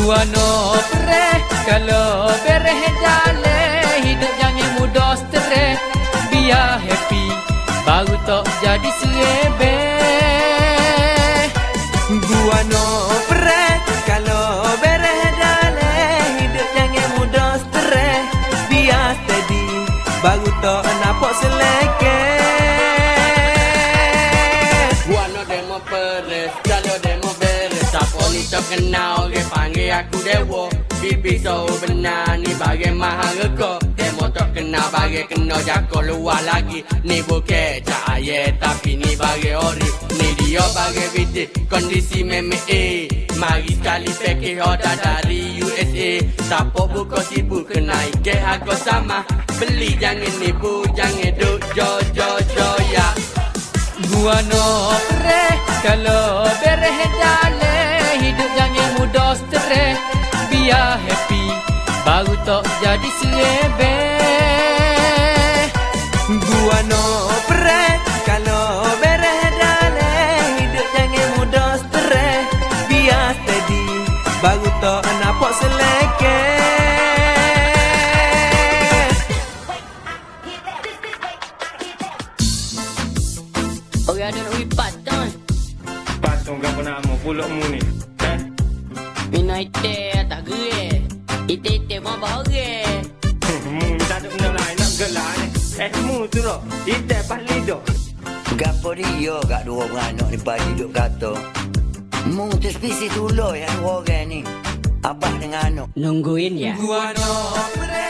Gua no pre kalau bereh dale hidup jangan mudah stres biar happy baru tak jadi selebe. Gua no pre kalau bereh dale hidup jangan mudah stres biar steady baru tak nampak seleke. Gua no demo peres kalau demo beres siapa ni tak kenal orang panggil aku dewa. Bibi so benar ni bagai mahal reka. Demo tak kenal bagai kena jaga luar lagi. Ni bukan cahaya tapi ni bagai ori. Ni dia bagai video kondisi meme mari sekali pakai order dari USA. Siapa buka sibuk kena ike harga sama. Beli jangan nipu jangan duk jo ya. Gua no pre kalau bereh dale hidup jangan mudah stres biar happy baru tak jadi selebe. Gua no pre kalau bereh dale hidup jangan mudah stres biar steady baru tak nampak seleke. Orang ada nak pergi patong. Patong kau nama pulak mu ni. Mina ite tak gerak. Ite mau borek. Mu tak ada benda lain nak gelar ni. Mu tu lah. Ite pas lidah. Gapo dia kat dua beranak ni pagi duk kata. Mu tu spesi tulo yang dua orang ni. Abah dengan anak. Nungguin ya. Gua no pre